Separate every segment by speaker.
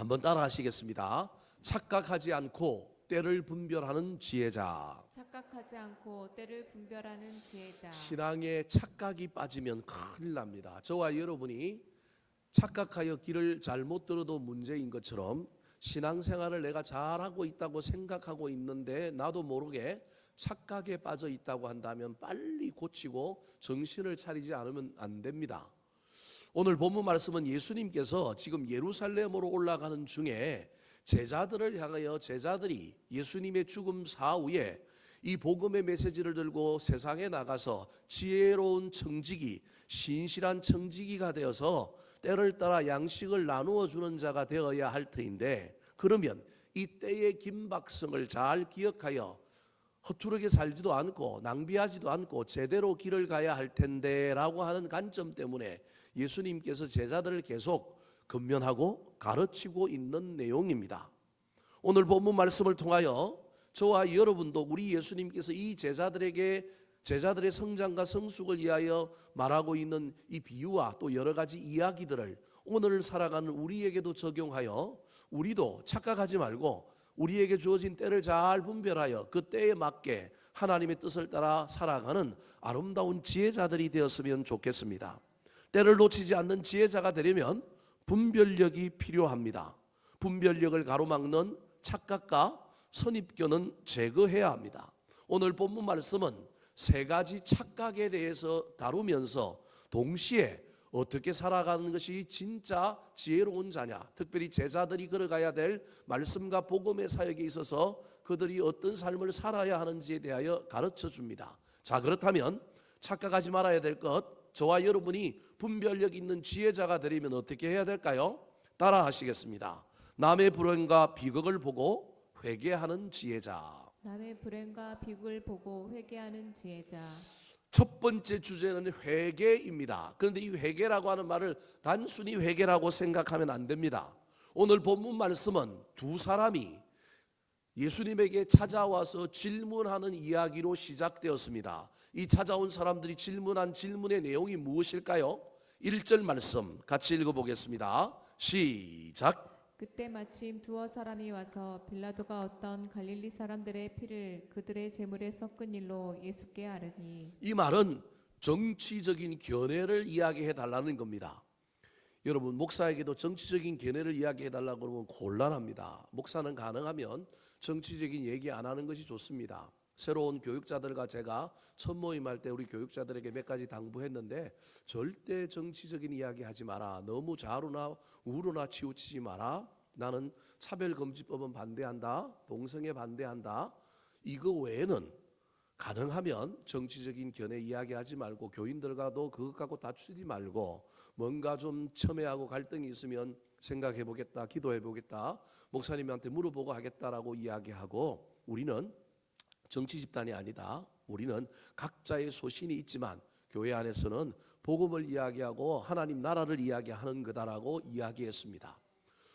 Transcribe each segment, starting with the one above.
Speaker 1: 한번 따라 하시겠습니다. 착각하지 않고 때를 분별하는 지혜자.
Speaker 2: 착각하지 않고 때를 분별하는 지혜자.
Speaker 1: 신앙에 착각이 빠지면 큰일 납니다. 저와 여러분이 착각하여 길을 잘못 들어도 문제인 것처럼 신앙생활을 내가 잘하고 있다고 생각하고 있는데 나도 모르게 착각에 빠져 있다고 한다면 빨리 고치고 정신을 차리지 않으면 안 됩니다. 오늘 본문 말씀은 예수님께서 지금 예루살렘으로 올라가는 중에 제자들을 향하여 제자들이 예수님의 죽음 사후에 이 복음의 메시지를 들고 세상에 나가서 지혜로운 청지기, 신실한 청지기가 되어서 때를 따라 양식을 나누어 주는 자가 되어야 할 터인데, 그러면 이 때의 긴박성을 잘 기억하여 허투루게 살지도 않고 낭비하지도 않고 제대로 길을 가야 할 텐데 라고 하는 관점 때문에 예수님께서 제자들을 계속 권면하고 가르치고 있는 내용입니다. 오늘 본문 말씀을 통하여 저와 여러분도 우리 예수님께서 이 제자들의 성장과 성숙을 위하여 말하고 있는 이 비유와 또 여러 가지 이야기들을 오늘 살아가는 우리에게도 적용하여 우리도 착각하지 말고 우리에게 주어진 때를 잘 분별하여 그 때에 맞게 하나님의 뜻을 따라 살아가는 아름다운 지혜자들이 되었으면 좋겠습니다. 때를 놓치지 않는 지혜자가 되려면 분별력이 필요합니다. 분별력을 가로막는 착각과 선입견은 제거해야 합니다. 오늘 본문 말씀은 세 가지 착각에 대해서 다루면서 동시에 어떻게 살아가는 것이 진짜 지혜로운 자냐, 특별히 제자들이 걸어가야 될 말씀과 복음의 사역에 있어서 그들이 어떤 삶을 살아야 하는지에 대하여 가르쳐 줍니다. 자, 그렇다면 착각하지 말아야 될 것, 저와 여러분이 분별력 있는 지혜자가 되려면 어떻게 해야 될까요? 따라 하시겠습니다. 남의 불행과 비극을 보고 회개하는 지혜자.
Speaker 2: 남의 불행과 비극을 보고 회개하는 지혜자.
Speaker 1: 첫 번째 주제는 회개입니다. 그런데 이 회개라고 하는 말을 단순히 회개라고 생각하면 안 됩니다. 오늘 본문 말씀은 두 사람이 예수님에게 찾아와서 질문하는 이야기로 시작되었습니다. 이 찾아온 사람들이 질문한 질문의 내용이 무엇일까요? 1절 말씀 같이 읽어보겠습니다. 시작.
Speaker 2: 그때 마침 두어 사람이 와서 빌라도가 어떤 갈릴리 사람들의 피를 그들의 제물에 섞은 일로 예수께 아르니.
Speaker 1: 이 말은 정치적인 견해를 이야기해 달라는 겁니다. 여러분, 목사에게도 정치적인 견해를 이야기해 달라고 그러면 곤란합니다. 목사는 가능하면 정치적인 얘기 안 하는 것이 좋습니다. 새로운 교육자들과 제가 첫 모임할 때 우리 교육자들에게 몇 가지 당부했는데, 절대 정치적인 이야기 하지 마라. 너무 좌로나 우로나 치우치지 마라. 나는 차별금지법은 반대한다. 동성애 반대한다. 이거 외에는 가능하면 정치적인 견해 이야기하지 말고 교인들과도 그것 갖고 다투지 말고 뭔가 좀 첨예하고 갈등이 있으면 생각해 보겠다, 기도해 보겠다, 목사님한테 물어보고 하겠다라고 이야기하고, 우리는 정치 집단이 아니다. 우리는 각자의 소신이 있지만 교회 안에서는 복음을 이야기하고 하나님 나라를 이야기하는 거다라고 이야기했습니다.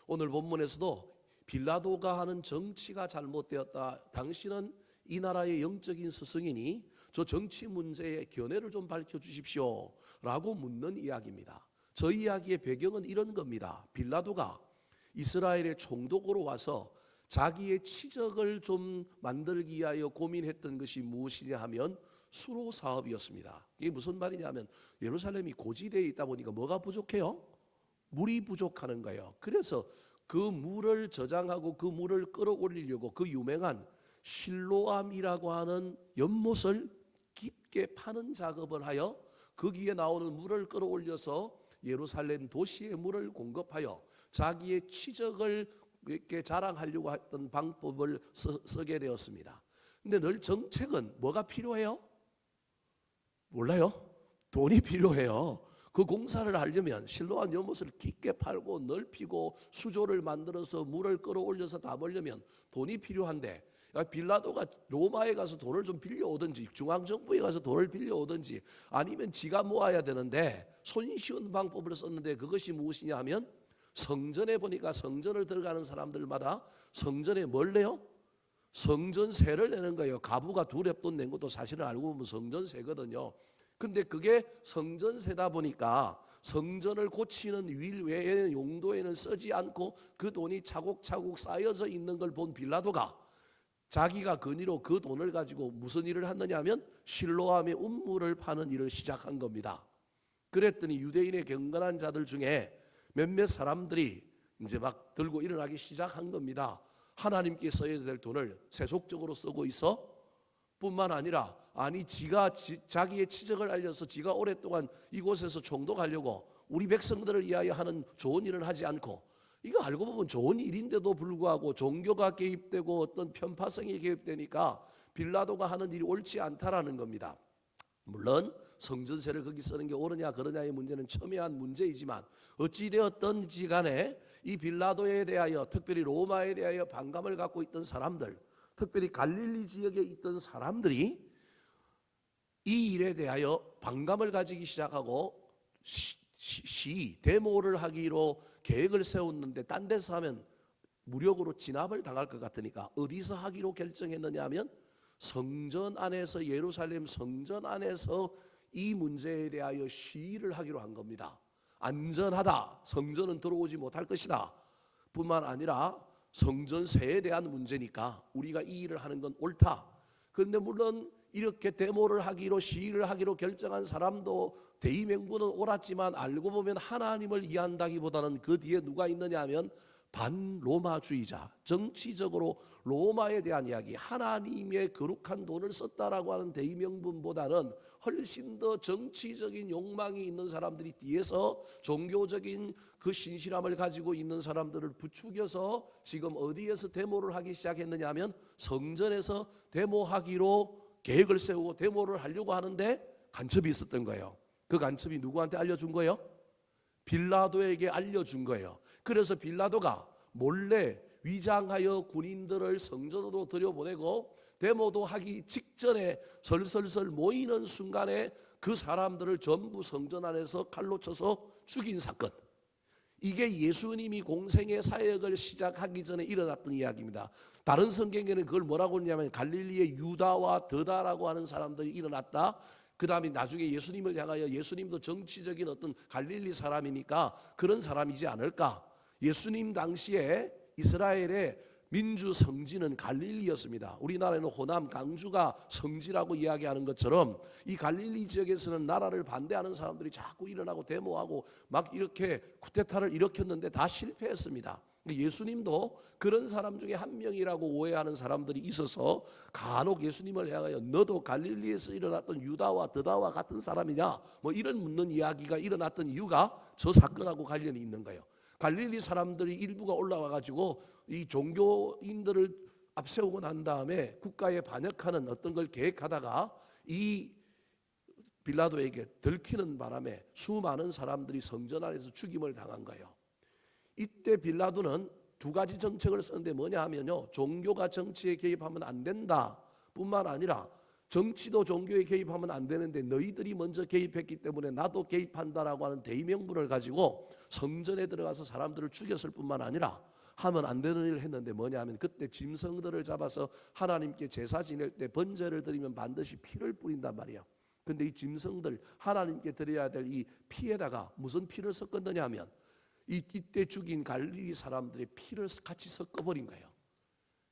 Speaker 1: 오늘 본문에서도 빌라도가 하는 정치가 잘못되었다. 당신은 이 나라의 영적인 스승이니 저 정치 문제의 견해를 좀 밝혀주십시오 라고 묻는 이야기입니다. 저 이야기의 배경은 이런 겁니다. 빌라도가 이스라엘의 총독으로 와서 자기의 치적을 좀 만들기 위하여 고민했던 것이 무엇이냐 하면 수로 사업이었습니다. 이게 무슨 말이냐 하면 예루살렘이 고지대에 있다 보니까 뭐가 부족해요? 물이 부족하는 거예요. 그래서 그 물을 저장하고 그 물을 끌어올리려고 그 유명한 실로암이라고 하는 연못을 깊게 파는 작업을 하여 거기에 나오는 물을 끌어올려서 예루살렘 도시에 물을 공급하여 자기의 치적을 이렇게 자랑하려고 했던 방법을 쓰게 되었습니다. 근데 늘 정책은 뭐가 필요해요? 몰라요? 돈이 필요해요. 그 공사를 하려면 실로암 연못을 깊게 팔고 넓히고 수조를 만들어서 물을 끌어올려서 담으려면 돈이 필요한데, 빌라도가 로마에 가서 돈을 좀 빌려오든지 중앙정부에 가서 돈을 빌려오든지 아니면 지가 모아야 되는데 손쉬운 방법을 썼는데, 그것이 무엇이냐 하면 성전에 보니까 성전을 들어가는 사람들마다 성전에 뭘 내요? 성전세를 내는 거예요. 가부가 두 렙돈 낸 것도 사실은 알고 보면 성전세거든요. 근데 그게 성전세다 보니까 성전을 고치는 일 외에는 용도에는 쓰지 않고 그 돈이 차곡차곡 쌓여져 있는 걸 본 빌라도가 자기가 근의로 그 돈을 가지고 무슨 일을 하느냐 하면 실로암의 운물을 파는 일을 시작한 겁니다. 그랬더니 유대인의 경건한 자들 중에 몇몇 사람들이 이제 막 들고 일어나기 시작한 겁니다. 하나님께 써야 될 돈을 세속적으로 쓰고 있어? 뿐만 아니라 아니 지가 자기의 치적을 알려서 지가 오랫동안 이곳에서 총독하려고 우리 백성들을 위하여 하는 좋은 일은 하지 않고, 이거 알고 보면 좋은 일인데도 불구하고 종교가 개입되고 어떤 편파성이 개입되니까 빌라도가 하는 일이 옳지 않다라는 겁니다. 물론 성전세를 거기 쓰는 게 옳으냐 그러냐의 문제는 첨예한 문제이지만 어찌되었든지 간에 이 빌라도에 대하여, 특별히 로마에 대하여 반감을 갖고 있던 사람들, 특별히 갈릴리 지역에 있던 사람들이 이 일에 대하여 반감을 가지기 시작하고 데모를 하기로 계획을 세웠는데, 딴 데서 하면 무력으로 진압을 당할 것 같으니까 어디서 하기로 결정했느냐 하면 성전 안에서, 예루살렘 성전 안에서 이 문제에 대하여 시위를 하기로 한 겁니다. 안전하다, 성전은 들어오지 못할 것이다 뿐만 아니라 성전세에 대한 문제니까 우리가 이 일을 하는 건 옳다. 그런데 물론 이렇게 데모를 하기로, 시위를 하기로 결정한 사람도 대의명분은 옳았지만 알고 보면 하나님을 이해한다기보다는 그 뒤에 누가 있느냐 하면 반로마주의자, 정치적으로 로마에 대한 이야기, 하나님의 거룩한 돈을 썼다라고 하는 대의명분보다는 훨씬 더 정치적인 욕망이 있는 사람들이 뒤에서 종교적인 그 신실함을 가지고 있는 사람들을 부추겨서 지금 어디에서 데모를 하기 시작했느냐 하면 성전에서 데모하기로 계획을 세우고 데모를 하려고 하는데 간첩이 있었던 거예요. 그 간첩이 누구한테 알려준 거예요? 빌라도에게 알려준 거예요. 그래서 빌라도가 몰래 위장하여 군인들을 성전으로 들여보내고 데모도 하기 직전에 설설설 모이는 순간에 그 사람들을 전부 성전 안에서 칼로 쳐서 죽인 사건. 이게 예수님이 공생의 사역을 시작하기 전에 일어났던 이야기입니다. 다른 성경에는 그걸 뭐라고 하냐면 갈릴리의 유다와 더다라고 하는 사람들이 일어났다. 그 다음에 나중에 예수님을 향하여, 예수님도 정치적인 어떤 갈릴리 사람이니까 그런 사람이지 않을까. 예수님 당시에 이스라엘의 민주 성지는 갈릴리였습니다. 우리나라에는 호남 강주가 성지라고 이야기하는 것처럼 이 갈릴리 지역에서는 나라를 반대하는 사람들이 자꾸 일어나고 데모하고 막 이렇게 쿠데타를 일으켰는데 다 실패했습니다. 예수님도 그런 사람 중에 한 명이라고 오해하는 사람들이 있어서 간혹 예수님을 향하여 너도 갈릴리에서 일어났던 유다와 더다와 같은 사람이냐 뭐 이런 묻는 이야기가 일어났던 이유가 저 사건하고 관련이 있는 거예요. 갈릴리 사람들이 일부가 올라와 가지고 이 종교인들을 앞세우고 난 다음에 국가에 반역하는 어떤 걸 계획하다가 이 빌라도에게 들키는 바람에 수많은 사람들이 성전 안에서 죽임을 당한 거예요. 이때 빌라도는 두 가지 정책을 썼는데 뭐냐 하면요, 종교가 정치에 개입하면 안 된다 뿐만 아니라 정치도 종교에 개입하면 안 되는데 너희들이 먼저 개입했기 때문에 나도 개입한다라고 하는 대의명분을 가지고 성전에 들어가서 사람들을 죽였을 뿐만 아니라 하면 안 되는 일을 했는데 뭐냐 하면 그때 짐승들을 잡아서 하나님께 제사 지낼 때 번제를 드리면 반드시 피를 뿌린단 말이에요. 근데 이 짐승들 하나님께 드려야 될 이 피에다가 무슨 피를 섞었느냐 하면 이때 죽인 갈릴리 사람들의 피를 같이 섞어버린 거예요.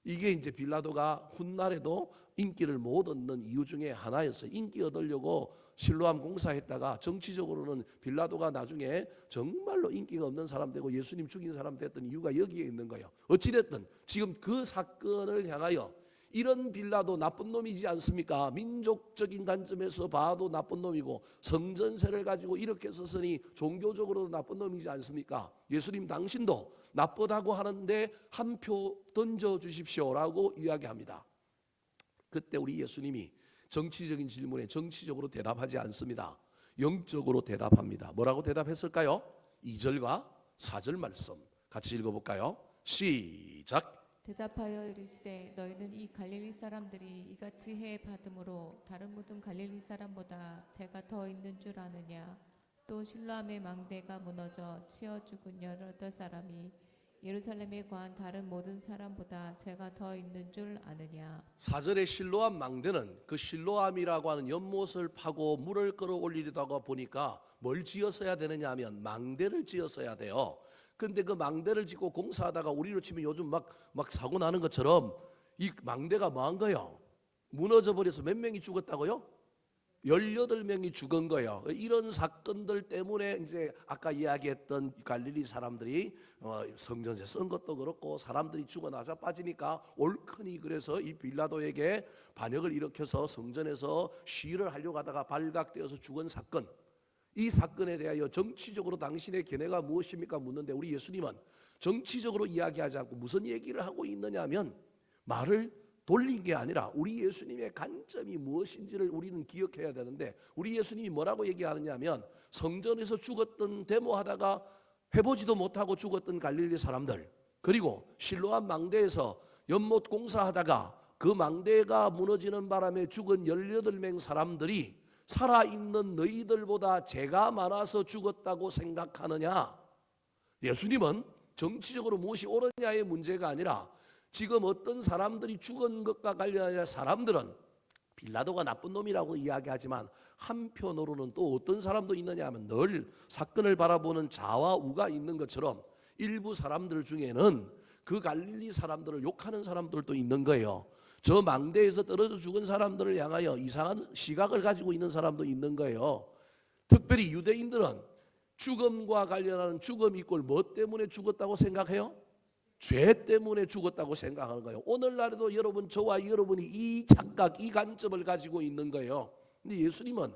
Speaker 1: 이게 이제 빌라도가 훗날에도 인기를 못 얻는 이유 중에 하나였어요. 인기 얻으려고 실로암 공사했다가 정치적으로는 빌라도가 나중에 정말로 인기가 없는 사람 되고 예수님 죽인 사람 됐던 이유가 여기에 있는 거예요. 어찌됐든 지금 그 사건을 향하여 이런 빌라도 나쁜 놈이지 않습니까? 민족적인 관점에서 봐도 나쁜 놈이고 성전세를 가지고 이렇게 썼으니 종교적으로도 나쁜 놈이지 않습니까? 예수님 당신도 나쁘다고 하는데 한 표 던져주십시오라고 이야기합니다. 그때 우리 예수님이 정치적인 질문에 정치적으로 대답하지 않습니다. 영적으로 대답합니다. 뭐라고 대답했을까요? 2절과 4절 말씀 같이 읽어볼까요? 시작.
Speaker 2: 대답하여 이르시되 너희는 이 갈릴리 사람들이 이같이 해 받음으로 다른 모든 갈릴리 사람보다 죄가 더 있는 줄 아느냐. 또 실로암의 망대가 무너져 치어 죽은 18 사람이 예루살렘에 거한 다른 모든 사람보다 제가 더 있는 줄 아느냐.
Speaker 1: 4절의 실로암 망대는 그 실로암이라고 하는 연못을 파고 물을 끌어올리려다가 보니까 뭘 지었어야 되느냐 하면 망대를 지었어야 돼요. 근데 그 망대를 짓고 공사하다가 우리로 치면 요즘 막 사고 나는 것처럼 이 망대가 뭐한 거예요? 무너져 버려서 몇 명이 죽었다고요? 18명이 죽은 거예요. 이런 사건들 때문에 이제 아까 이야기했던 갈릴리 사람들이 성전에 쓴 것도 그렇고 사람들이 죽어 나자 빠지니까 옳거니 그래서 이 빌라도에게 반역을 일으켜서 성전에서 시위를 하려고 하다가 발각되어서 죽은 사건, 이 사건에 대하여 정치적으로 당신의 견해가 무엇입니까? 묻는데 우리 예수님은 정치적으로 이야기하지 않고 무슨 얘기를 하고 있느냐 하면 말을 돌린 게 아니라 우리 예수님의 관점이 무엇인지를 우리는 기억해야 되는데 우리 예수님이 뭐라고 얘기하느냐 하면 성전에서 죽었던 데모하다가 해보지도 못하고 죽었던 갈릴리 사람들, 그리고 실로암 망대에서 연못 공사하다가 그 망대가 무너지는 바람에 죽은 18명 사람들이 살아있는 너희들보다 죄가 많아서 죽었다고 생각하느냐. 예수님은 정치적으로 무엇이 옳으냐의 문제가 아니라 지금 어떤 사람들이 죽은 것과 관련하여 사람들은 빌라도가 나쁜 놈이라고 이야기하지만 한편으로는 또 어떤 사람도 있느냐 하면 늘 사건을 바라보는 자와 우가 있는 것처럼 일부 사람들 중에는 그 갈릴리 사람들을 욕하는 사람들도 있는 거예요. 저 망대에서 떨어져 죽은 사람들을 향하여 이상한 시각을 가지고 있는 사람도 있는 거예요. 특별히 유대인들은 죽음과 관련하는 죽음 이꼴 뭐 때문에 죽었다고 생각해요? 죄 때문에 죽었다고 생각하는 거예요. 오늘날에도 여러분, 저와 여러분이 이 착각, 이 관점을 가지고 있는 거예요. 근데 예수님은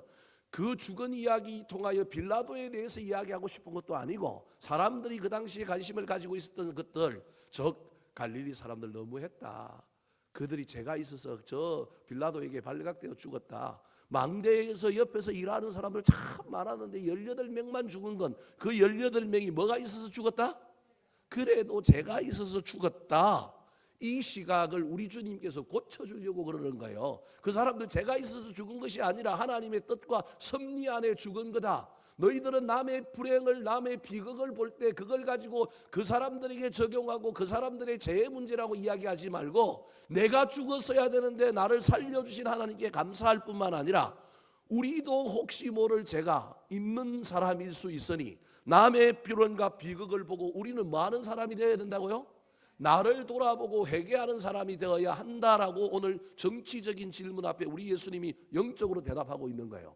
Speaker 1: 그 죽은 이야기 통하여 빌라도에 대해서 이야기하고 싶은 것도 아니고 사람들이 그 당시에 관심을 가지고 있었던 것들, 즉 갈릴리 사람들 너무했다. 그들이 죄가 있어서 저 빌라도에게 발각되어 죽었다. 망대에서 옆에서 일하는 사람들 참 많았는데 18명만 죽은 건 그 18명이 뭐가 있어서 죽었다? 그래도 죄가 있어서 죽었다. 이 시각을 우리 주님께서 고쳐주려고 그러는 거예요. 그 사람들 죄가 있어서 죽은 것이 아니라 하나님의 뜻과 섭리 안에 죽은 거다. 너희들은 남의 불행을, 남의 비극을 볼 때 그걸 가지고 그 사람들에게 적용하고 그 사람들의 죄의 문제라고 이야기하지 말고 내가 죽었어야 되는데 나를 살려주신 하나님께 감사할 뿐만 아니라 우리도 혹시 모를 죄가 있는 사람일 수 있으니 남의 불행과 비극을 보고 우리는 뭐 하는 사람이 되어야 된다고요? 나를 돌아보고 회개하는 사람이 되어야 한다라고 오늘 정치적인 질문 앞에 우리 예수님이 영적으로 대답하고 있는 거예요.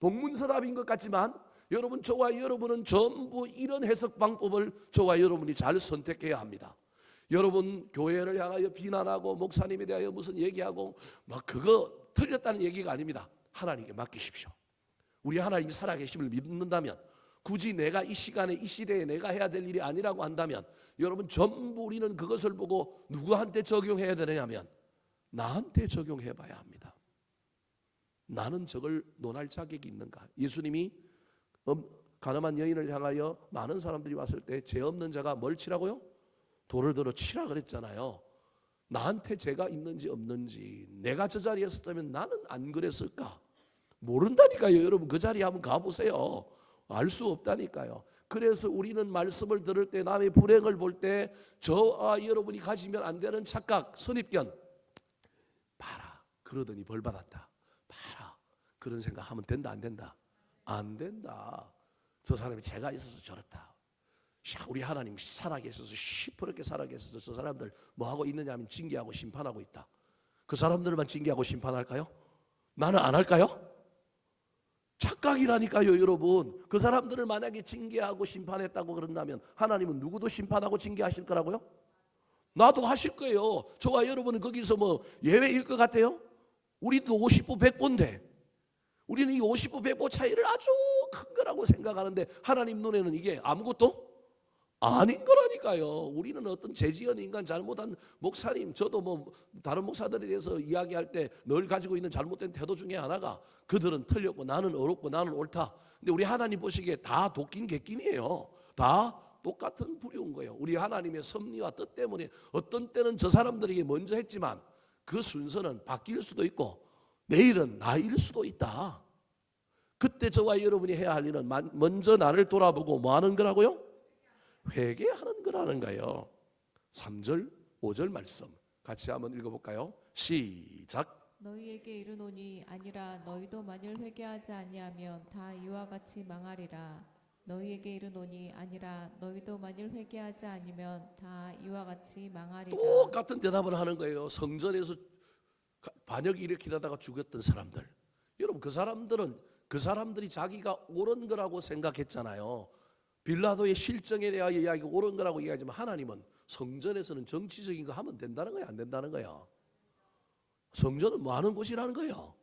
Speaker 1: 동문서답인 것 같지만 여러분, 저와 여러분은 전부 이런 해석 방법을 저와 여러분이 잘 선택해야 합니다. 여러분 교회를 향하여 비난하고 목사님에 대하여 무슨 얘기하고 막 그거 틀렸다는 얘기가 아닙니다. 하나님께 맡기십시오. 우리 하나님이 살아계심을 믿는다면 굳이 내가 이 시간에 이 시대에 내가 해야 될 일이 아니라고 한다면 여러분 전부 우리는 그것을 보고 누구한테 적용해야 되느냐면 나한테 적용해 봐야 합니다. 나는 저걸 논할 자격이 있는가? 예수님이 가늠한 여인을 향하여 많은 사람들이 왔을 때 죄 없는 자가 뭘 치라고요? 돌을 들어 치라 그랬잖아요. 나한테 죄가 있는지 없는지 내가 저 자리에 있었다면 나는 안 그랬을까? 모른다니까요. 여러분 그 자리에 한번 가보세요. 알 수 없다니까요. 그래서 우리는 말씀을 들을 때 남의 불행을 볼 때 저와 여러분이 가지면 안 되는 착각, 선입견, 봐라 그러더니 벌 받았다, 봐라 그런 생각하면 된다 안 된다? 안 된다. 저 사람이 죄가 있어서 저렇다. 우리 하나님 살아계셔서 시퍼렇게 살아계셔서 저 사람들 뭐 하고 있느냐 하면 징계하고 심판하고 있다. 그 사람들만 징계하고 심판할까요? 나는 안 할까요? 착각이라니까요. 여러분, 그 사람들을 만약에 징계하고 심판했다고 그런다면 하나님은 누구도 심판하고 징계하실 거라고요? 나도 하실 거예요. 저와 여러분은 거기서 뭐 예외일 것 같아요? 우리도 50보 100보인데 우리는 이 50보 100보 차이를 아주 큰 거라고 생각하는데 하나님 눈에는 이게 아무것도 아닌 거라니까요. 우리는 어떤 죄지은 인간, 잘못한 목사님, 저도 뭐 다른 목사들에 대해서 이야기할 때 늘 가지고 있는 잘못된 태도 중에 하나가 그들은 틀렸고 나는 옳고 나는 옳다. 근데 우리 하나님 보시기에 다 도끼인 객김이에요. 다 똑같은 부류인 거예요. 우리 하나님의 섭리와 뜻 때문에 어떤 때는 저 사람들에게 먼저 했지만 그 순서는 바뀔 수도 있고 내일은 나일 수도 있다. 그때 저와 여러분이 해야 할 일은 먼저 나를 돌아보고 뭐 하는 거라고요? 회개하는 거라는 거예요. 3절 5절 말씀 같이 한번 읽어볼까요? 시작.
Speaker 2: 너희에게 이르노니 아니라 너희도 만일 회개하지 아니하면 다 이와 같이 망하리라. 너희에게 이르노니 아니라 너희도 만일 회개하지 아니면 다 이와 같이 망하리라.
Speaker 1: 똑같은 대답을 하는 거예요. 성전에서 반역 일으키려다가 죽였던 사람들. 여러분 그 사람들이 자기가 옳은 거라고 생각했잖아요. 빌라도의 실정에 대하여 이야기가 옳은 거라고 이야기하지만 하나님은 성전에서는 정치적인 거 하면 된다는 거야, 안 된다는 거야? 성전은 뭐 하는 곳이라는 거예요?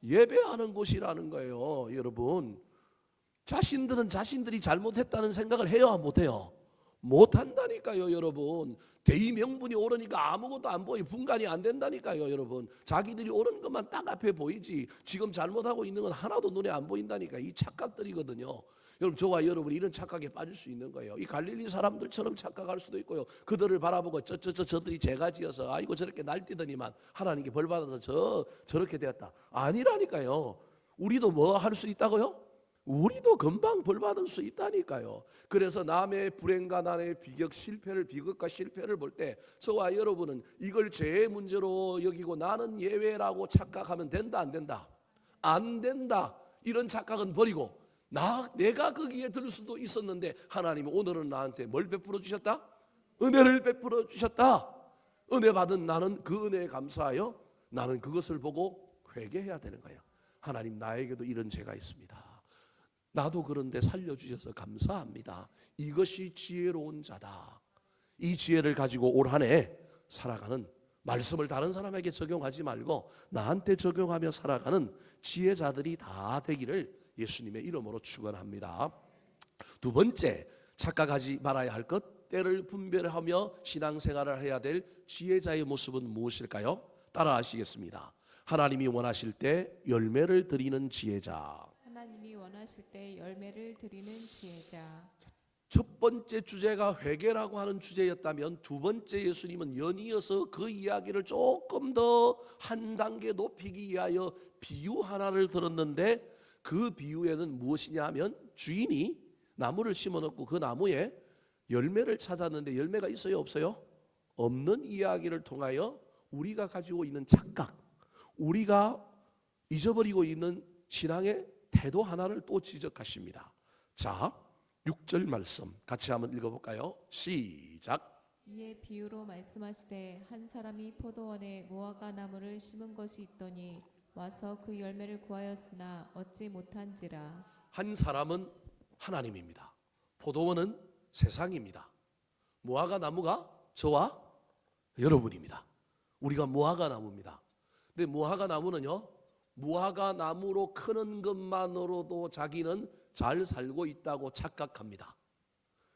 Speaker 1: 예배하는 곳이라는 거예요. 여러분 자신들은 자신들이 잘못했다는 생각을 해요, 못해요? 못한다니까요. 여러분 대의 명분이 옳으니까 아무것도 안 보이, 분간이 안 된다니까요. 여러분 자기들이 옳은 것만 딱 앞에 보이지 지금 잘못하고 있는 건 하나도 눈에 안 보인다니까. 이 착각들이거든요. 여러분 저와 여러분이 이런 착각에 빠질 수 있는 거예요. 이 갈릴리 사람들처럼 착각할 수도 있고요. 그들을 바라보고 저들이 죄가 지어서 아이고 저렇게 날뛰더니만 하나님께 벌 받아서 저렇게 되었다. 아니라니까요. 우리도 뭐 할 수 있다고요? 우리도 금방 벌 받을 수 있다니까요. 그래서 남의 불행과 남의 비극과 실패를 볼 때 저와 여러분은 이걸 죄의 문제로 여기고 나는 예외라고 착각하면 된다, 안 된다? 안 된다. 이런 착각은 버리고 내가 거기에 들 수도 있었는데 하나님이 오늘은 나한테 뭘 베풀어 주셨다? 은혜를 베풀어 주셨다. 은혜 받은 나는 그 은혜에 감사하여 나는 그것을 보고 회개해야 되는 거예요. 하나님 나에게도 이런 죄가 있습니다. 나도 그런데 살려주셔서 감사합니다. 이것이 지혜로운 자다. 이 지혜를 가지고 올 한 해 살아가는, 말씀을 다른 사람에게 적용하지 말고 나한테 적용하며 살아가는 지혜자들이 다 되기를 예수님의 이름으로 축원합니다. 두 번째, 착각하지 말아야 할 것, 때를 분별하며 신앙생활을 해야 될 지혜자의 모습은 무엇일까요? 따라하시겠습니다. 하나님이 원하실 때 열매를 드리는 지혜자.
Speaker 2: 하나님이 원하실 때 열매를 드리는 지혜자.
Speaker 1: 첫 번째 주제가 회개라고 하는 주제였다면 두 번째 예수님은 연이어서 그 이야기를 조금 더 한 단계 높이기 위하여 비유 하나를 들었는데 그 비유에는 무엇이냐 하면 주인이 나무를 심어놓고 그 나무에 열매를 찾았는데 열매가 있어요, 없어요? 없는 이야기를 통하여 우리가 가지고 있는 착각, 우리가 잊어버리고 있는 신앙의 태도 하나를 또 지적하십니다. 자, 6절 말씀 같이 한번 읽어볼까요? 시작.
Speaker 2: 이에 비유로 말씀하시되 한 사람이 포도원에 무화과 나무를 심은 것이 있더니 와서 그 열매를 구하였으나 얻지 못한지라.
Speaker 1: 한 사람은 하나님입니다. 포도원은 세상입니다. 무화과 나무가 저와 여러분입니다. 우리가 무화과 나무입니다. 근데 무화과 나무는요, 무화과 나무로 크는 것만으로도 자기는 잘 살고 있다고 착각합니다.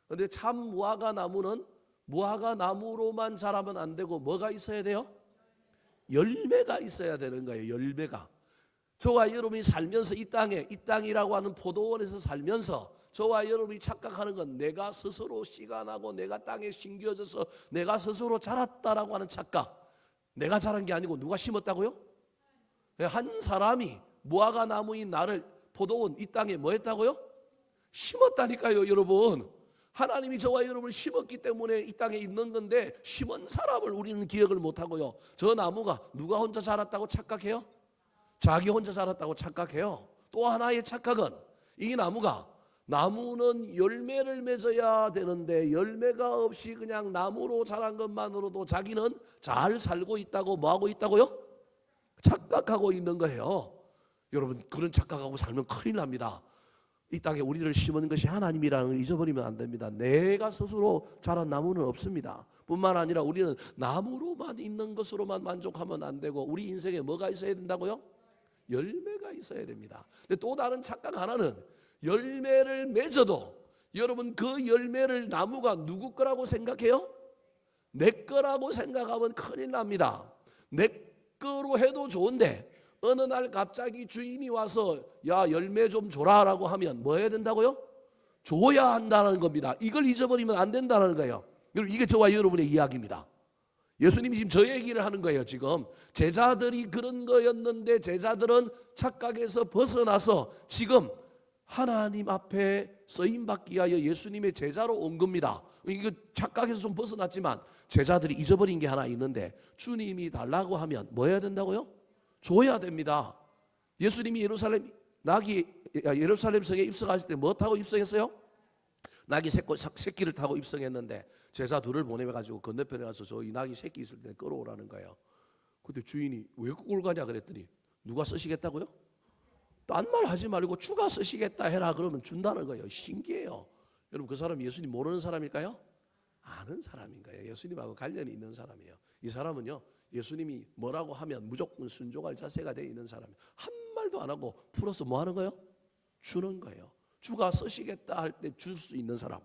Speaker 1: 그런데 참 무화과 나무는 무화과 나무로만 자라면 안 되고 뭐가 있어야 돼요? 열매가 있어야 되는 거예요. 열매가. 저와 여러분이 살면서 이 땅이라고 하는 포도원에서 살면서 저와 여러분이 착각하는 건 내가 스스로 씨가 나고 내가 땅에 심겨져서 내가 스스로 자랐다라고 하는 착각. 내가 자란 게 아니고 누가 심었다고요? 한 사람이 무화과 나무인 나를 포도원 이 땅에 뭐 했다고요? 심었다니까요, 여러분. 하나님이 저와 여러분을 심었기 때문에 이 땅에 있는 건데 심은 사람을 우리는 기억을 못하고요. 저 나무가 누가 혼자 자랐다고 착각해요? 자기 혼자 자랐다고 착각해요. 또 하나의 착각은 이 나무는 열매를 맺어야 되는데 열매가 없이 그냥 나무로 자란 것만으로도 자기는 잘 살고 있다고 뭐하고 있다고요? 착각하고 있는 거예요. 여러분 그런 착각하고 살면 큰일 납니다. 이 땅에 우리를 심은 것이 하나님이라는 걸 잊어버리면 안 됩니다. 내가 스스로 자란 나무는 없습니다. 뿐만 아니라 우리는 나무로만 있는 것으로만 만족하면 안 되고 우리 인생에 뭐가 있어야 된다고요? 열매가 있어야 됩니다. 근데 또 다른 착각 하나는 열매를 맺어도 여러분 그 열매를 나무가 누구 거라고 생각해요? 내 거라고 생각하면 큰일 납니다. 내 거로 해도 좋은데 어느 날 갑자기 주인이 와서 야 열매 좀 줘라라고 하면 뭐 해야 된다고요? 줘야 한다는 겁니다. 이걸 잊어버리면 안 된다는 거예요. 여러분 이게 저와 여러분의 이야기입니다. 예수님이 지금 저 얘기를 하는 거예요. 지금 제자들이 그런 거였는데 제자들은 착각에서 벗어나서 지금 하나님 앞에 쓰임받기 위하여 예수님의 제자로 온 겁니다. 이거 착각해서 좀 벗어났지만 제자들이 잊어버린 게 하나 있는데, 주님이 달라고 하면 뭐 해야 된다고요? 줘야 됩니다. 예수님이 예루살렘 성에 입성하실 때 뭐 타고 입성했어요? 낙이 새끼를 타고 입성했는데 제자 둘을 보내가지고 건너편에 가서 저 이 낙이 새끼 있을 때 끌어오라는 거예요. 근데 주인이 왜 그걸 가냐 그랬더니 누가 쓰시겠다고요? 딴 말 하지 말고 주가 쓰시겠다 해라 그러면 준다는 거예요. 신기해요. 여러분, 그 사람 예수님 모르는 사람일까요? 아는 사람인 거예요. 예수님하고 관련이 있는 사람이에요. 이 사람은요, 예수님이 뭐라고 하면 무조건 순종할 자세가 되어 있는 사람이에요. 한 말도 안 하고 풀어서 뭐 하는 거예요? 주는 거예요. 주가 쓰시겠다 할 때 줄 수 있는 사람.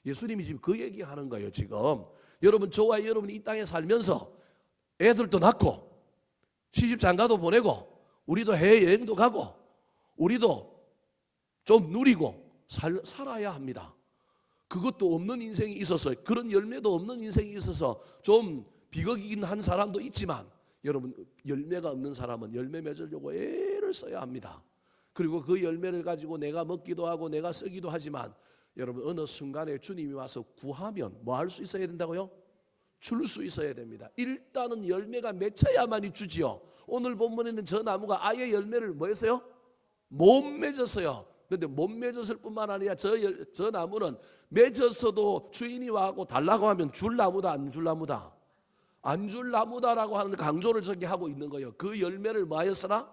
Speaker 1: 예수님이 지금 그 얘기하는 거예요. 지금 여러분, 저와 여러분이 이 땅에 살면서 애들도 낳고 시집 장가도 보내고 우리도 해외여행도 가고 우리도 좀 누리고 살아야 합니다. 그것도 없는 인생이 있어서, 그런 열매도 없는 인생이 있어서 좀 비극이긴 한 사람도 있지만, 여러분, 열매가 없는 사람은 열매 맺으려고 애를 써야 합니다. 그리고 그 열매를 가지고 내가 먹기도 하고 내가 쓰기도 하지만, 여러분, 어느 순간에 주님이 와서 구하면 뭐 할 수 있어야 된다고요? 줄 수 있어야 됩니다. 일단은 열매가 맺혀야만이 주지요. 오늘 본문에는 저 나무가 아예 열매를 뭐 했어요? 못 맺었어요. 그런데 못 맺었을 뿐만 아니라 저 나무는 맺었어도 주인이 와고 달라고 하면 줄 나무다, 안 줄 나무다? 안 줄 나무다라고 하는 강조를 저기 하고 있는 거예요. 그 열매를 뭐 하였으나?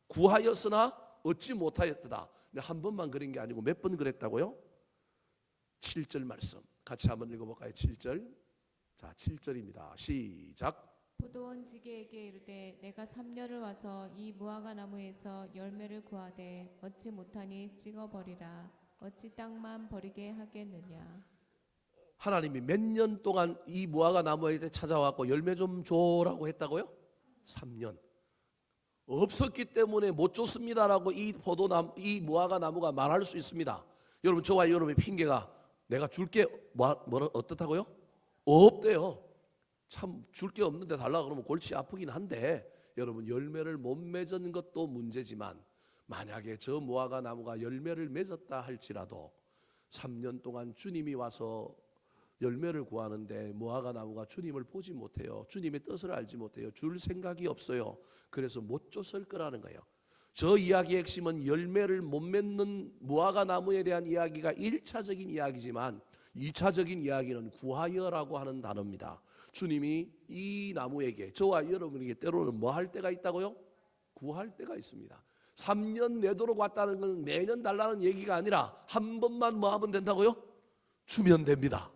Speaker 1: 구하였으나 얻지 못하였다. 근데 한 번만 그런 게 아니고 몇 번 그랬다고요? 7절 말씀 같이 한번 읽어볼까요? 7절. 자, 7절입니다. 시작.
Speaker 2: 포도원 지게에게 이르되 내가 3년을 와서 이 무화과 나무에서 열매를 구하되 얻지 못하니 찍어버리라. 어찌 땅만 버리게 하겠느냐.
Speaker 1: 하나님이 몇 년 동안 이 무화과 나무에 찾아왔고 열매 좀 줘라고 했다고요? 3년. 없었기 때문에 못 줬습니다라고 이 무화과 나무가 말할 수 있습니다. 여러분, 저와 여러분의 핑계가 내가 줄게 어떻다고요? 없대요. 참 줄 게 없는데 달라 그러면 골치 아프긴 한데, 여러분, 열매를 못 맺은 것도 문제지만 만약에 저 무화과 나무가 열매를 맺었다 할지라도 3년 동안 주님이 와서 열매를 구하는데 무화과 나무가 주님을 보지 못해요. 주님의 뜻을 알지 못해요. 줄 생각이 없어요. 그래서 못 줬을 거라는 거예요. 저 이야기의 핵심은 열매를 못 맺는 무화과 나무에 대한 이야기가 1차적인 이야기지만 2차적인 이야기는 구하여라고 하는 단어입니다. 주님이 이 나무에게, 저와 여러분에게 때로는 뭐 할 때가 있다고요? 구할 때가 있습니다. 3년 내도록 왔다는 건 매년 달라는 얘기가 아니라 한 번만 뭐 하면 된다고요? 주면 됩니다.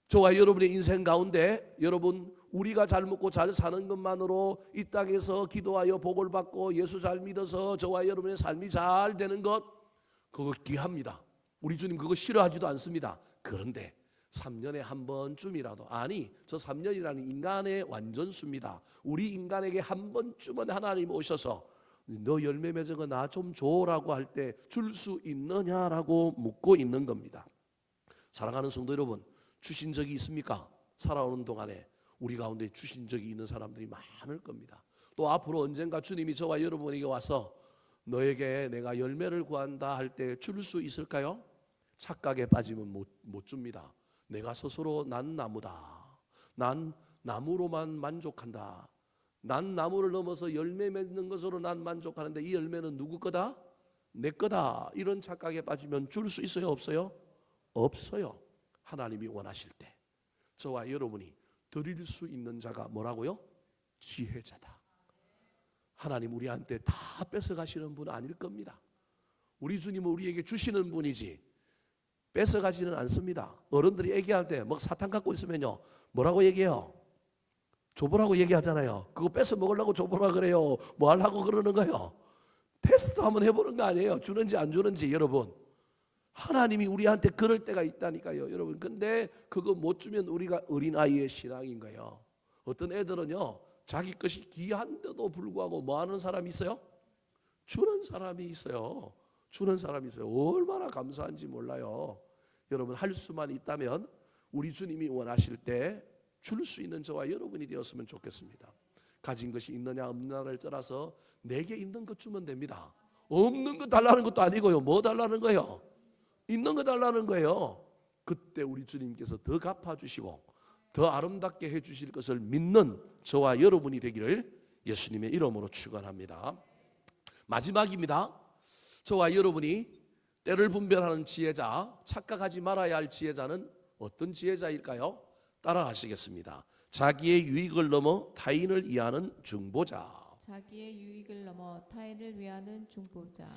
Speaker 1: 저와 여러분의 인생 가운데, 여러분, 우리가 잘 먹고 잘 사는 것만으로 이 땅에서 기도하여 복을 받고 예수 잘 믿어서 저와 여러분의 삶이 잘 되는 것, 그거 귀합니다. 우리 주님 그거 싫어하지도 않습니다. 그런데 3년에 한 번쯤이라도, 아니, 저 3년이라는 인간의 완전수입니다. 우리 인간에게 한 번쯤은 하나님 오셔서 너 열매 맺은 거 나 좀 줘라고 할 때 줄 수 있느냐라고 묻고 있는 겁니다. 사랑하는 성도 여러분, 주신 적이 있습니까? 살아오는 동안에 우리 가운데 주신 적이 있는 사람들이 많을 겁니다. 또 앞으로 언젠가 주님이 저와 여러분에게 와서 너에게 내가 열매를 구한다 할 때 줄 수 있을까요? 착각에 빠지면 못 줍니다. 내가 스스로 난 나무다, 난 나무로만 만족한다, 난 나무를 넘어서 열매 맺는 것으로 난 만족하는데 이 열매는 누구 거다? 내 거다. 이런 착각에 빠지면 줄 수 있어요? 없어요? 없어요. 하나님이 원하실 때 저와 여러분이 드릴 수 있는 자가 뭐라고요? 지혜자다. 하나님 우리한테 다 뺏어가시는 분 아닐 겁니다. 우리 주님은 우리에게 주시는 분이지 뺏어가지는 않습니다. 어른들이 얘기할 때 뭐 사탕 갖고 있으면요, 뭐라고 얘기해요? 줘보라고 얘기하잖아요. 그거 뺏어 먹으려고 줘보라 그래요? 뭐 하려고 그러는 거예요? 테스트 한번 해보는 거 아니에요? 주는지 안 주는지. 여러분, 하나님이 우리한테 그럴 때가 있다니까요, 여러분. 근데 그거 못 주면 우리가 어린아이의 신앙인 거예요. 어떤 애들은요, 자기 것이 귀한데도 불구하고 뭐 하는 사람이 있어요? 주는 사람이 있어요. 주는 사람이 있어요. 얼마나 감사한지 몰라요. 여러분, 할 수만 있다면 우리 주님이 원하실 때 줄 수 있는 저와 여러분이 되었으면 좋겠습니다. 가진 것이 있느냐 없느냐를 떠나서 내게 있는 것 주면 됩니다. 없는 거 달라는 것도 아니고요. 뭐 달라는 거예요? 있는 거 달라는 거예요. 그때 우리 주님께서 더 갚아주시고 더 아름답게 해주실 것을 믿는 저와 여러분이 되기를 예수님의 이름으로 축원합니다. 마지막입니다. 저와 여러분이 때를 분별하는 지혜자, 착각하지 말아야 할 지혜자는 어떤 지혜자일까요? 따라하시겠습니다. 자기의 유익을 넘어 타인을 이해하는 중보자.
Speaker 2: 자기의 유익을 넘어 타인을 위하는 중보자.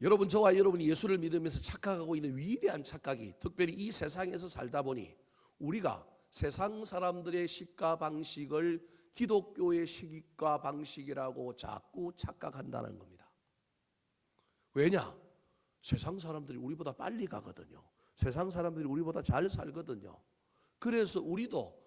Speaker 1: 여러분, 저와 여러분이 예수를 믿으면서 착각하고 있는 위대한 착각이 특별히 이 세상에서 살다 보니 우리가 세상 사람들의 식과 방식을 기독교의 식과 방식이라고 자꾸 착각한다는 겁니다. 왜냐? 세상 사람들이 우리보다 빨리 가거든요. 세상 사람들이 우리보다 잘 살거든요. 그래서 우리도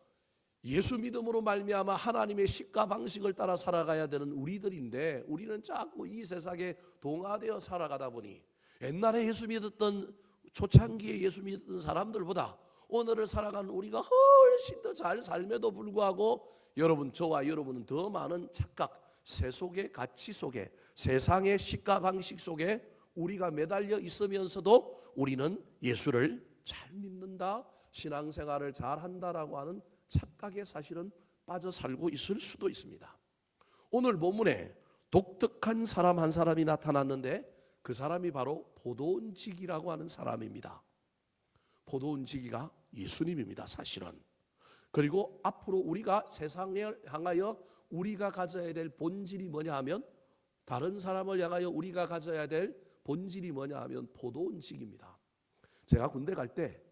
Speaker 1: 예수 믿음으로 말미암아 하나님의 식과 방식을 따라 살아가야 되는 우리들인데 우리는 자꾸 이 세상에 동화되어 살아가다 보니 옛날에 예수 믿었던 초창기에 예수 믿었던 사람들보다 오늘을 살아가는 우리가 훨씬 더 잘 삶에도 불구하고 여러분, 저와 여러분은 더 많은 착각, 세속의 가치 속에 세상의 식과 방식 속에 우리가 매달려 있으면서도 우리는 예수를 잘 믿는다, 신앙생활을 잘 한다라고 하는 착각에 사실은 빠져 살고 있을 수도 있습니다. 오늘 본문에 독특한 사람 한 사람이 나타났는데 그 사람이 바로 포도원지기라고 하는 사람입니다. 포도원지기가 예수님입니다, 사실은. 그리고 앞으로 우리가 세상을 향하여 우리가 가져야 될 본질이 뭐냐 하면, 다른 사람을 향하여 우리가 가져야 될 본질이 뭐냐 하면 포도원지기입니다. 제가 군대 갈 때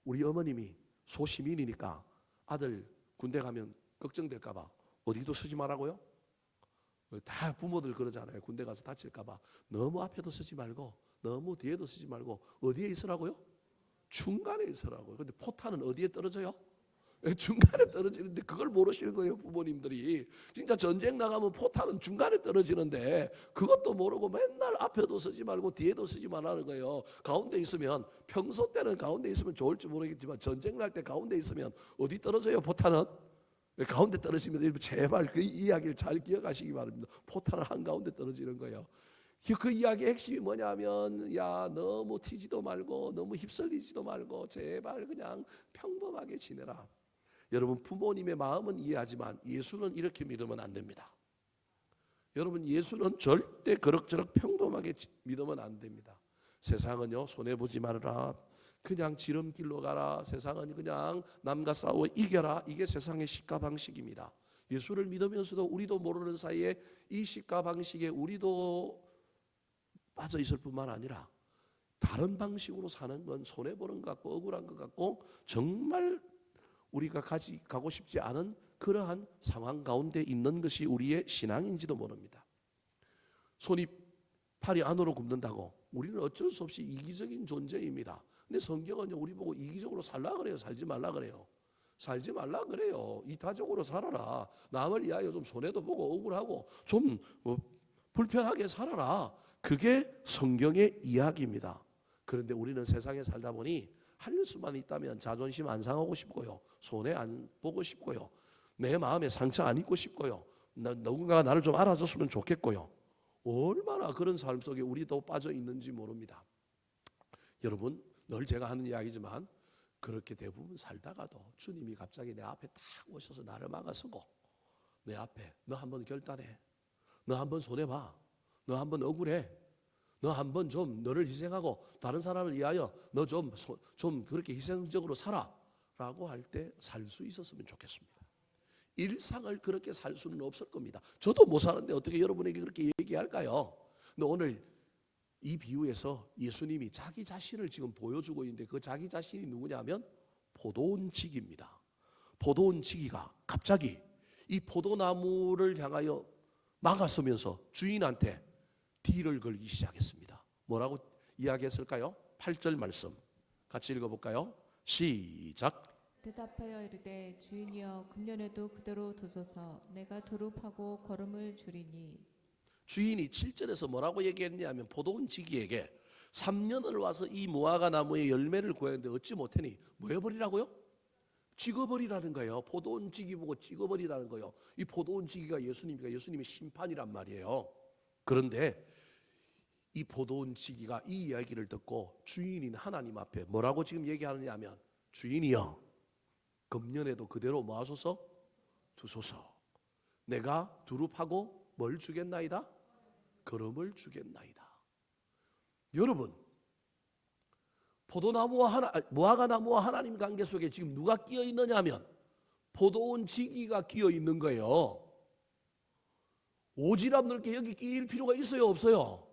Speaker 1: 우리 어머님이 소시민이니까 아들 군대 가면 걱정될까 봐 어디도 서지 말라고요? 다 부모들 그러잖아요. 군대 가서 다칠까 봐 너무 앞에도 서지 말고 너무 뒤에도 서지 말고 어디에 있으라고요? 중간에 있으라고요. 근데 포탄은 어디에 떨어져요? 중간에 떨어지는데 그걸 모르시는 거예요, 부모님들이. 진짜 전쟁 나가면 포탄은 중간에 떨어지는데 그것도 모르고 맨날 앞에도 서지 말고 뒤에도 서지 말라는 거예요. 가운데 있으면, 평소 때는 가운데 있으면 좋을지 모르겠지만 전쟁 날 때 가운데 있으면 어디 떨어져요, 포탄은? 가운데 떨어지면 제발 그 이야기를 잘 기억하시기 바랍니다. 포탄은 한가운데 떨어지는 거예요. 그 이야기의 핵심이 뭐냐면, 야, 너무 튀지도 말고 너무 휩쓸리지도 말고 제발 그냥 평범하게 지내라. 여러분, 부모님의 마음은 이해하지만 예수는 이렇게 믿으면 안 됩니다. 여러분, 예수는 절대 그럭저럭 평범하게 믿으면 안 됩니다. 세상은요, 손해보지 말아라, 그냥 지름길로 가라, 세상은 그냥 남과 싸워 이겨라, 이게 세상의 식과 방식입니다. 예수를 믿으면서도 우리도 모르는 사이에 이 식과 방식에 우리도 빠져 있을 뿐만 아니라 다른 방식으로 사는 건 손해보는 것 같고 억울한 것 같고 정말 우리가 가고 싶지 않은 그러한 상황 가운데 있는 것이 우리의 신앙인지도 모릅니다. 손이 팔이 안으로 굽는다고 우리는 어쩔 수 없이 이기적인 존재입니다. 근데 성경은요, 우리 보고 이기적으로 살라 그래요, 살지 말라 그래요. 살지 말라 그래요. 이타적으로 살아라. 남을 위하여 좀 손해도 보고 억울하고 좀 불편하게 살아라. 그게 성경의 이야기입니다. 그런데 우리는 세상에 살다 보니 할 수만 있다면 자존심 안 상하고 싶고요, 손해 안 보고 싶고요, 내 마음에 상처 안 입고 싶고요, 누군가가 나를 좀 알아줬으면 좋겠고요. 얼마나 그런 삶 속에 우리도 빠져 있는지 모릅니다. 여러분, 늘 제가 하는 이야기지만 그렇게 대부분 살다가도 주님이 갑자기 내 앞에 딱 오셔서 나를 막아서고 내 앞에, 너 한번 결단해, 너 한번 손해봐, 너 한번 억울해, 너 한번 좀 너를 희생하고 다른 사람을 위하여 너 좀 그렇게 희생적으로 살아 라고 할 때 살 수 있었으면 좋겠습니다. 일상을 그렇게 살 수는 없을 겁니다. 저도 못 사는데 어떻게 여러분에게 그렇게 얘기할까요? 근데 오늘 이 비유에서 예수님이 자기 자신을 지금 보여주고 있는데 그 자기 자신이 누구냐면 포도원지기입니다. 포도원지기가 갑자기 이 포도나무를 향하여 막아서면서 주인한테 딜을 걸기 시작했습니다. 뭐라고 이야기했을까요? 8절 말씀 같이 읽어볼까요? 시작.
Speaker 2: 대답하여 이르되 주인이여 금년에도 그대로 두소서 내가 두릅하고 걸음을 줄이니.
Speaker 1: 주인이 7절에서 뭐라고 얘기했냐면 포도원지기에게 3년을 와서 이 무화과 나무의 열매를 구했는데 얻지 못하니 뭐 해버리라고요? 찍어버리라는 거예요. 포도원지기 보고 찍어버리라는 거예요. 이 포도원지기가 예수님이니까 예수님의 심판이란 말이에요. 그런데 이 포도원 지기가 이 이야기를 듣고 주인인 하나님 앞에 뭐라고 지금 얘기하느냐 하면, 주인이여, 금년에도 그대로 뭐 하소서? 두소서. 내가 두릅하고 뭘 주겠나이다? 걸음을 주겠나이다. 여러분, 포도나무와 무화과나무와 하나님 관계 속에 지금 누가 끼어 있느냐 하면 포도원 지기가 끼어 있는 거예요. 오지랖 넓게 여기 끼일 필요가 있어요, 없어요?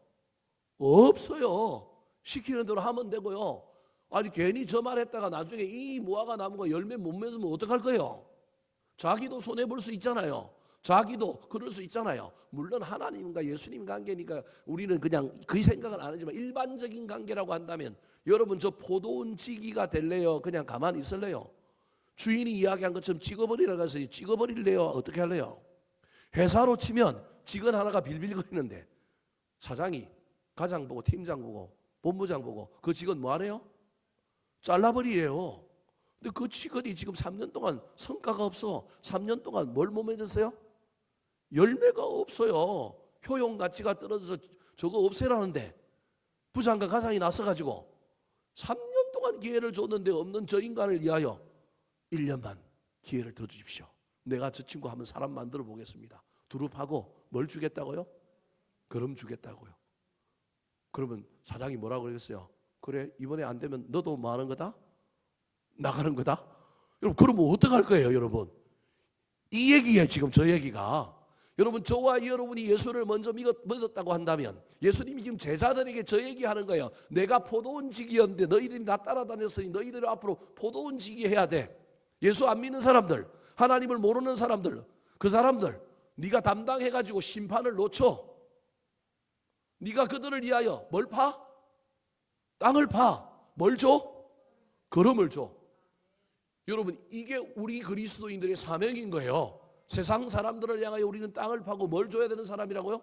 Speaker 1: 없어요. 시키는 대로 하면 되고요. 아니 괜히 저 말했다가 나중에 이 무화과 나무가 열매 못 맺으면 어떡할 거예요? 자기도 손해볼 수 있잖아요. 자기도 그럴 수 있잖아요. 물론 하나님과 예수님 관계니까 우리는 그냥 그 생각은 안 하지만 일반적인 관계라고 한다면 여러분, 저 포도원 지기가 될래요? 그냥 가만히 있을래요? 주인이 이야기한 것처럼 찍어버리라고 해서 찍어버릴래요? 어떻게 할래요? 회사로 치면 직원 하나가 빌빌거리는데 사장이 과장 보고 팀장 보고 본부장 보고 그 직원 뭐 하래요? 잘라버리래요. 근데 그 직원이 지금 3년 동안 성과가 없어. 3년 동안 뭘 못 맺었어요? 열매가 없어요. 효용 가치가 떨어져서 저거 없애라는데 부장과 과장이 나서가지고 3년 동안 기회를 줬는데 없는 저 인간을 위하여 1년만 기회를 더 주십시오. 내가 저 친구 한번 사람 만들어 보겠습니다. 두릅하고 뭘 주겠다고요? 그럼 주겠다고요. 그러면 사장이 뭐라고 그러겠어요? 그래, 이번에 안 되면 너도 뭐 하는 거다? 나가는 거다? 여러분, 그러면 어떡할 거예요, 여러분? 이 얘기예요, 지금 저 얘기가. 여러분, 저와 여러분이 예수를 먼저 믿었다고 한다면 예수님이 지금 제자들에게 저 얘기하는 거예요. 내가 포도원 지기였는데 너희들이 나 따라다녔으니 너희들 앞으로 포도원 지기 해야 돼. 예수 안 믿는 사람들, 하나님을 모르는 사람들, 그 사람들 네가 담당해가지고 심판을 놓쳐. 네가 그들을 위하여 뭘 파? 땅을 파. 뭘 줘? 걸음을 줘. 여러분, 이게 우리 그리스도인들의 사명인 거예요. 세상 사람들을 향하여 우리는 땅을 파고 뭘 줘야 되는 사람이라고요?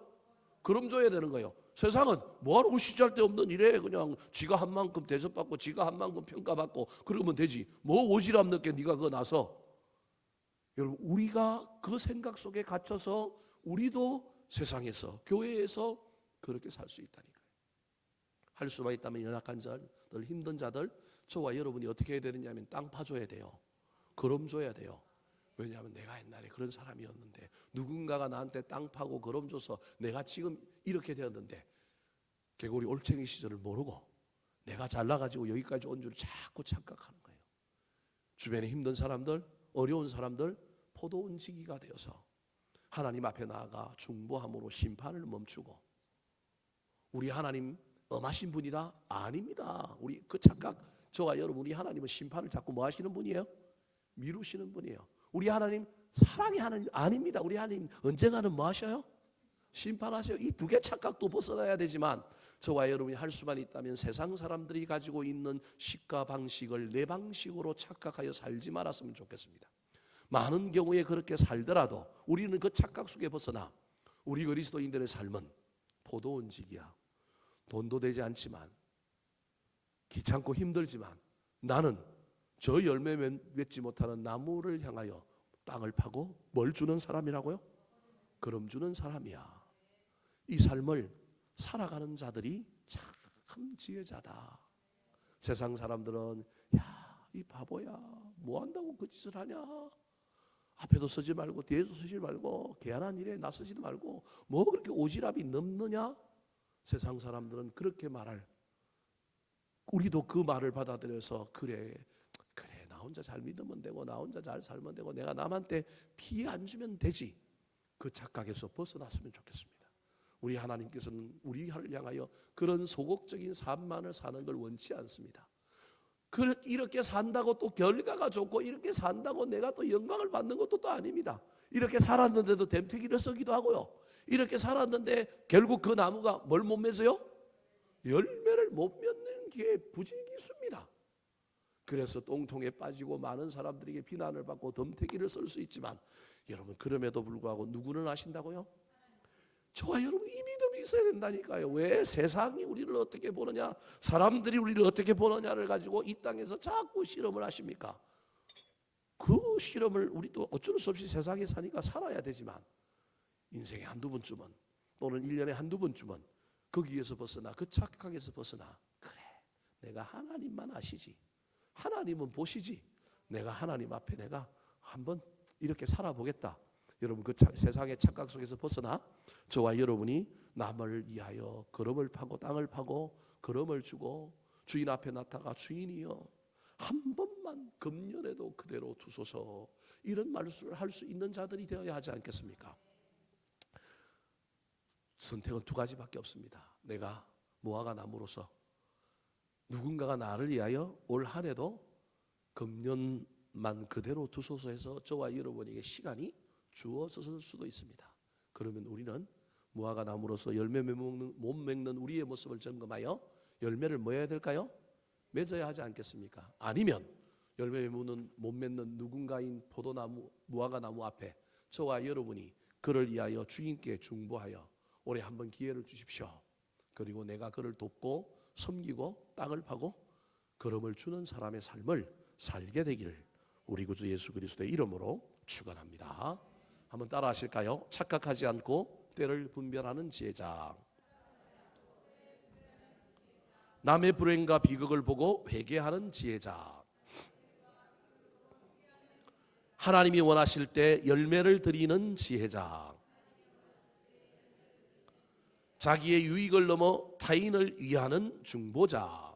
Speaker 1: 그럼 줘야 되는 거예요. 세상은 뭐하러 시잘데없는 일에 그냥 지가 한 만큼 대접받고 지가 한 만큼 평가받고 그러면 되지. 뭐 오지랖 넓게 네가 그거 나서. 여러분, 우리가 그 생각 속에 갇혀서 우리도 세상에서 교회에서 그렇게 살 수 있다니까요. 할 수만 있다면 연약한 자들, 힘든 자들, 저와 여러분이 어떻게 해야 되느냐면 땅 파줘야 돼요. 걸음 줘야 돼요. 왜냐하면 내가 옛날에 그런 사람이었는데 누군가가 나한테 땅 파고 걸음 줘서 내가 지금 이렇게 되었는데 개구리 올챙이 시절을 모르고 내가 잘나가지고 여기까지 온 줄 자꾸 착각하는 거예요. 주변에 힘든 사람들, 어려운 사람들 포도원 지기가 되어서 하나님 앞에 나아가 중보함으로 심판을 멈추고, 우리 하나님 엄하신 분이다? 아닙니다. 우리 그 착각, 저와 여러분, 우리 하나님은 심판을 자꾸 뭐 하시는 분이에요? 미루시는 분이에요. 우리 하나님 사랑의 하나님 아닙니다. 우리 하나님 언젠가는 뭐 하셔요? 심판하셔요. 이 두 개 착각도 벗어나야 되지만 저와 여러분이 할 수만 있다면 세상 사람들이 가지고 있는 식과 방식을 내 방식으로 착각하여 살지 말았으면 좋겠습니다. 많은 경우에 그렇게 살더라도 우리는 그 착각 속에 벗어나 우리 그리스도인들의 삶은 포도원지기야. 돈도 되지 않지만 귀찮고 힘들지만 나는 저 열매 맺지 못하는 나무를 향하여 땅을 파고 뭘 주는 사람이라고요? 걸음 주는 사람이야. 이 삶을 살아가는 자들이 참 지혜자다. 세상 사람들은 야, 이 바보야, 뭐 한다고 그 짓을 하냐? 앞에도 서지 말고 뒤에도 서지 말고 개안한 일에 나서지도 말고 뭐 그렇게 오지랖이 넘느냐? 세상 사람들은 그렇게 말할, 우리도 그 말을 받아들여서 그래 나 혼자 잘 믿으면 되고 나 혼자 잘 살면 되고 내가 남한테 피해 안 주면 되지. 그 착각에서 벗어났으면 좋겠습니다. 우리 하나님께서는 우리를 향하여 그런 소극적인 삶만을 사는 걸 원치 않습니다. 이렇게 산다고 또 결과가 좋고 이렇게 산다고 내가 또 영광을 받는 것도 또 아닙니다. 이렇게 살았는데도 됨태기를 쓰기도 하고요. 이렇게 살았는데 결국 그 나무가 뭘 못 맺어요? 열매를 못 맺는 게 부지기수입니다. 그래서 똥통에 빠지고 많은 사람들에게 비난을 받고 덤태기를 쓸 수 있지만 여러분, 그럼에도 불구하고 누구는 아신다고요? 저와 여러분 이 믿음이 있어야 된다니까요. 왜 세상이 우리를 어떻게 보느냐, 사람들이 우리를 어떻게 보느냐를 가지고 이 땅에서 자꾸 실험을 하십니까? 그 실험을 우리도 어쩔 수 없이 세상에 사니까 살아야 되지만 인생에 한두 번쯤은 또는 1년에 한두 번쯤은 거기에서 벗어나, 그 착각에서 벗어나. 그래, 내가 하나님만 아시지, 하나님은 보시지, 내가 하나님 앞에 내가 한번 이렇게 살아보겠다. 여러분, 그 세상의 착각 속에서 벗어나 저와 여러분이 남을 위하여 걸음을 파고 땅을 파고 걸음을 주고 주인 앞에 나타가 주인이여 한 번만 금년에도 그대로 두소서, 이런 말씀을 할 수 있는 자들이 되어야 하지 않겠습니까? 선택은 두 가지밖에 없습니다. 내가 무화과 나무로서 누군가가 나를 위하여 올 한 해도 금년만 그대로 두소서 해서 저와 여러분에게 시간이 주어졌을 수도 있습니다. 그러면 우리는 무화과 나무로서 열매 못 맺는 우리의 모습을 점검하여 열매를 뭐 해야 될까요? 맺어야 하지 않겠습니까? 아니면 열매 못 맺는 누군가인 포도나무, 무화과 나무 앞에 저와 여러분이 그를 위하여 주인께 중보하여 올해 한번 기회를 주십시오. 그리고 내가 그를 돕고 섬기고 땅을 파고 걸음을 주는 사람의 삶을 살게 되기를 우리 구주 예수 그리스도의 이름으로 축원합니다. 한번 따라 하실까요? 착각하지 않고 때를 분별하는 지혜자. 남의 불행과 비극을 보고 회개하는 지혜자. 하나님이 원하실 때 열매를 드리는 지혜자. 자기의 유익을 넘어 타인을 위하는 중보자.